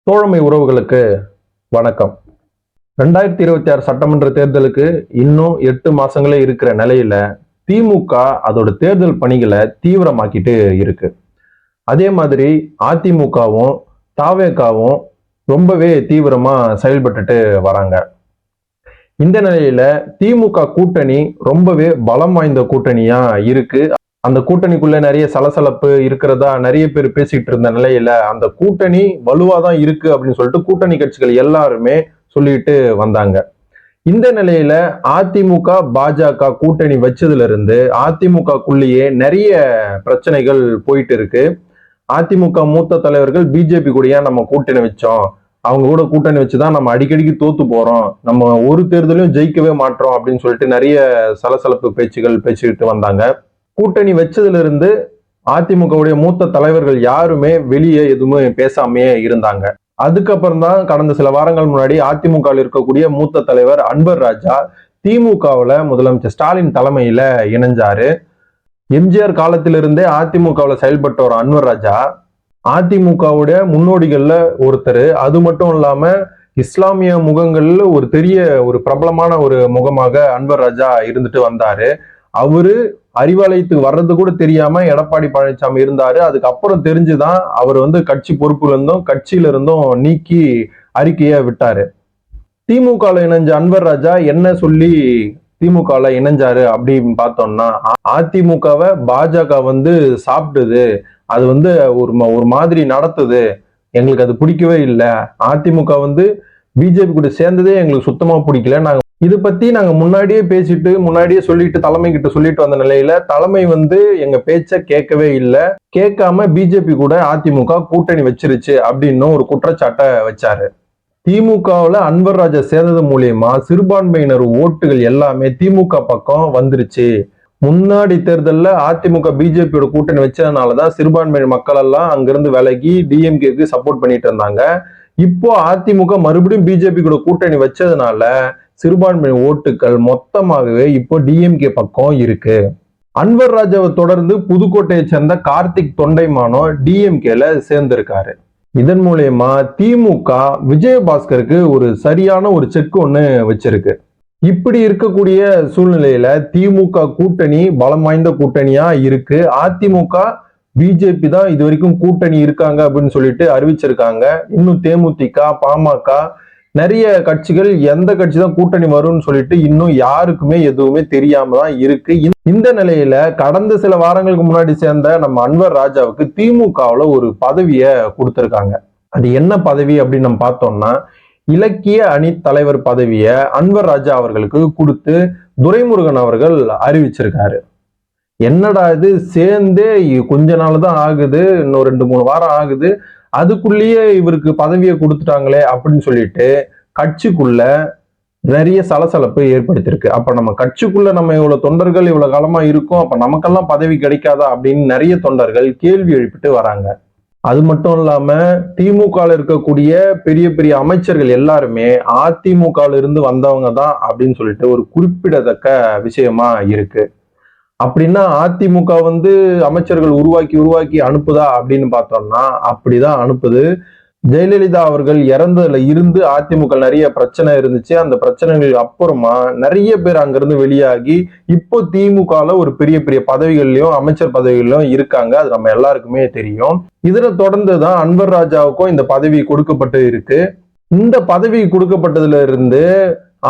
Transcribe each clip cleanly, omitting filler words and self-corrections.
தோழமை உறவுகளுக்கு வணக்கம். 2026 சட்டமன்ற தேர்தலுக்கு இன்னும் 8 மாசங்களே இருக்கிற நிலையில திமுக அதோட தேர்தல் பணிகளை தீவிரமாக்கிட்டு இருக்கு. அதே மாதிரி அதிமுகவும் தாவேகாவும் ரொம்பவே தீவிரமா செயல்பட்டுட்டு வராங்க. இந்த நிலையில திமுக கூட்டணி ரொம்பவே பலம் வாய்ந்த கூட்டணியா இருக்கு. அந்த கூட்டணிக்குள்ள நிறைய சலசலப்பு இருக்கிறதா நிறைய பேர் பேசிட்டு இருந்த நிலையில அந்த கூட்டணி வலுவாதான் இருக்கு அப்படின்னு சொல்லிட்டு கூட்டணி கட்சிகள் எல்லாருமே சொல்லிட்டு வந்தாங்க. இந்த நிலையில அதிமுக பாஜக கூட்டணி வச்சதுல இருந்து அதிமுகக்குள்ளேயே நிறைய பிரச்சனைகள் போயிட்டு இருக்கு. அதிமுக மூத்த தலைவர்கள் பிஜேபி கூடயே நம்ம கூட்டணி வச்சோம், அவங்க கூட கூட்டணி வச்சுதான் நம்ம அடிக்கடிக்கு தோத்து போறோம், நம்ம ஒரு தேர்தலையும் ஜெயிக்கவே மாட்டோம் அப்படின்னு சொல்லிட்டு நிறைய சலசலப்பு பேச்சுகள் பேசிக்கிட்டு வந்தாங்க. கூட்டணி வச்சதுல இருந்து அதிமுகவுடைய மூத்த தலைவர்கள் யாருமே வெளியே எதுவுமே பேசாமையே இருந்தாங்க. அதுக்கப்புறம் தான் கடந்த சில வாரங்கள் முன்னாடி அதிமுக இருக்கக்கூடிய மூத்த தலைவர் அன்வர் ராஜா திமுகவுல முதலமைச்சர் ஸ்டாலின் தலைமையில இணைஞ்சாரு. எம்ஜிஆர் காலத்திலிருந்தே அதிமுகவுல செயல்பட்ட ஒரு அன்வர் ராஜா அதிமுகவுடைய முன்னோடிகள்ல ஒருத்தர். அது மட்டும் இல்லாம இஸ்லாமிய முகங்கள்ல ஒரு பெரிய ஒரு பிரபலமான ஒரு முகமாக அன்வர் ராஜா இருந்துட்டு வந்தாரு. அவரு அறிவாலயத்துக்கு வர்றது கூட தெரியாம எடப்பாடி பழனிசாமி இருந்தாரு. அதுக்கப்புறம் தெரிஞ்சுதான் அவர் கட்சி பொறுப்புல இருந்தும் கட்சியில இருந்தும் நீக்கி அறிக்கைய விட்டாரு. திமுகல இணைஞ்ச அன்வர் ராஜா என்ன சொல்லி திமுகல இணைஞ்சாரு அப்படின்னு பார்த்தோம்னா, அதிமுகவை பாஜக சாப்பிடுது, அது ஒரு மாதிரி நடத்துது, எங்களுக்கு அது பிடிக்கவே இல்லை, அதிமுக பிஜேபி கூட சேர்ந்ததே எங்களுக்கு சுத்தமா பிடிக்கல, நாங்க இதை பத்தி நாங்க முன்னாடியே சொல்லிட்டு தலைமை கிட்ட சொல்லிட்டு வந்த நிலையில தலைமை எங்க பேச்ச கேட்கவே இல்லை, கேட்காம பிஜேபி கூட அதிமுக கூட்டணி வச்சிருச்சு அப்படின்னு ஒரு குற்றச்சாட்டை வச்சாரு. திமுகவுல அன்வர் ராஜா சேர்ந்தது மூலியமா சிறுபான்மையினர் ஓட்டுகள் எல்லாமே திமுக பக்கம் வந்துருச்சு. முன்னாடி தேர்தல்ல அதிமுக பிஜேபியோட கூட்டணி வச்சதுனாலதான் சிறுபான்மையினர் மக்கள் எல்லாம் அங்கிருந்து விலகி டிஎம்கேக்கு சப்போர்ட் பண்ணிட்டு இருந்தாங்க. இப்போ அதிமுக மறுபடியும் பிஜேபி கூட கூட்டணி வச்சதுனால சிறுபான்மை ஓட்டுகள் மொத்தமாகவே இப்போ டிஎம்கே பக்கம் இருக்கு. அன்வர் ராஜாவை தொடர்ந்து புதுக்கோட்டையை சேர்ந்த கார்த்திக் தொண்டைமானோ டிஎம்கேல சேர்ந்திருக்காரு. இதன் மூலயமா திமுக விஜயபாஸ்கருக்கு ஒரு சரியான ஒரு செக் ஒண்ணு வச்சிருக்கு. இப்படி இருக்கக்கூடிய சூழ்நிலையில திமுக கூட்டணி பலம் வாய்ந்த கூட்டணியா இருக்கு. அதிமுக பிஜேபி தான் இது வரைக்கும் கூட்டணி இருக்காங்க அப்படின்னு சொல்லிட்டு அறிவிச்சிருக்காங்க. இன்னும் தேமுதிக பாமக நிறைய கட்சிகள் எந்த கட்சி தான் கூட்டணி வரும்னு சொல்லிட்டு இன்னும் யாருக்குமே எதுவுமே தெரியாம தான் இருக்கு. இந்த நிலையில கடந்த சில வாரங்களுக்கு முன்னாடி சேர்ந்த நம்ம அன்வர் ராஜாவுக்கு திமுகவுல ஒரு பதவிய கொடுத்திருக்காங்க. அது என்ன பதவி அப்படின்னு நம்ம பார்த்தோம்னா, இலக்கிய அணி தலைவர் பதவிய அன்வர் ராஜா அவர்களுக்கு கொடுத்து துரைமுருகன் அவர்கள் அறிவிச்சிருக்காரு. என்னடா இது, சேர்ந்தே கொஞ்ச நாள் தான் ஆகுது, இன்னும் 2-3 வாரம் ஆகுது, அதுக்குள்ளேயே இவருக்கு பதவியை கொடுத்துட்டாங்களே அப்படின்னு சொல்லிட்டு கட்சிக்குள்ள நிறைய சலசலப்பு ஏற்படுத்திருக்கு. அப்ப நம்ம கட்சிக்குள்ள நம்ம இவ்வளவு தொண்டர்கள் இவ்வளவு காலமா இருக்கும், அப்ப நமக்கெல்லாம் பதவி கிடைக்காதா அப்படின்னு நிறைய தொண்டர்கள் கேள்வி எழுப்பிட்டு வராங்க. அது மட்டும் இல்லாம திமுக இருக்கக்கூடிய பெரிய பெரிய அமைச்சர்கள் எல்லாருமே அதிமுக இருந்து வந்தவங்க தான் அப்படின்னு சொல்லிட்டு ஒரு குறிப்பிடத்தக்க விஷயமா இருக்கு. அப்படின்னா அதிமுக அமைச்சர்கள் உருவாக்கி அனுப்புதா அப்படின்னு பார்த்தோம்னா அப்படிதான் அனுப்புது. ஜெயலலிதா அவர்கள் இறந்ததுல இருந்து அதிமுக நிறைய பிரச்சனை இருந்துச்சு. அந்த பிரச்சனைகளுக்கு அப்புறமா நிறைய பேர் அங்கிருந்து வெளியாகி இப்போ திமுகல ஒரு பெரிய பெரிய பதவிகள்லயும் அமைச்சர் பதவிகளிலும் இருக்காங்க. அது நம்ம எல்லாருக்குமே தெரியும். இதுல தொடர்ந்துதான் அன்வர் ராஜாவுக்கும் இந்த பதவி கொடுக்கப்பட்டு இருக்கு. இந்த பதவி கொடுக்கப்பட்டதுல இருந்து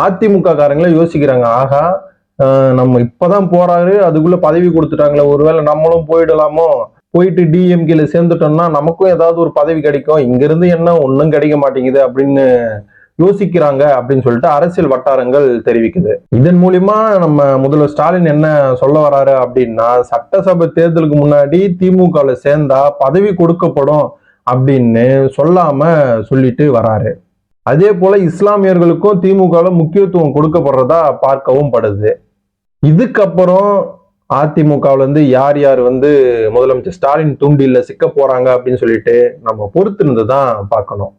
அதிமுக காரங்களே யோசிக்கிறாங்க, ஆகா நம்ம இப்பதான் போறாரு, அதுக்குள்ள பதவி கொடுத்துட்டாங்களே, ஒருவேளை நம்மளும் போயிடலாமோ, போயிட்டு டிஎம்கேல சேர்ந்துட்டோம்னா நமக்கும் ஏதாவது ஒரு பதவி கிடைக்கும், இங்க இருந்து என்ன ஒன்னும் கிடைக்க மாட்டேங்குது அப்படின்னு யோசிக்கிறாங்க அப்படின்னு சொல்லிட்டு அரசியல் வட்டாரங்கள் தெரிவிக்குது. இதன் மூலியமா நம்ம முதல்வர் ஸ்டாலின் என்ன சொல்ல வராரு அப்படின்னா, சட்டசபை தேர்தலுக்கு முன்னாடி திமுகல சேர்ந்தா பதவி கொடுக்கப்படும் அப்படின்னு சொல்லாம சொல்லிட்டு வராரு. அதே போல இஸ்லாமியர்களுக்கும் திமுகல முக்கியத்துவம் கொடுக்கப்படுறதா பார்க்கவும் படுது. இதுக்கப்புறம் அதிமுகவுல யார் யார் முதலமைச்சர் ஸ்டாலின் தூண்டில சிக்க போறாங்க அப்படின்னு சொல்லிட்டு நம்ம பொறுத்திருந்து தான் பார்க்கணும்.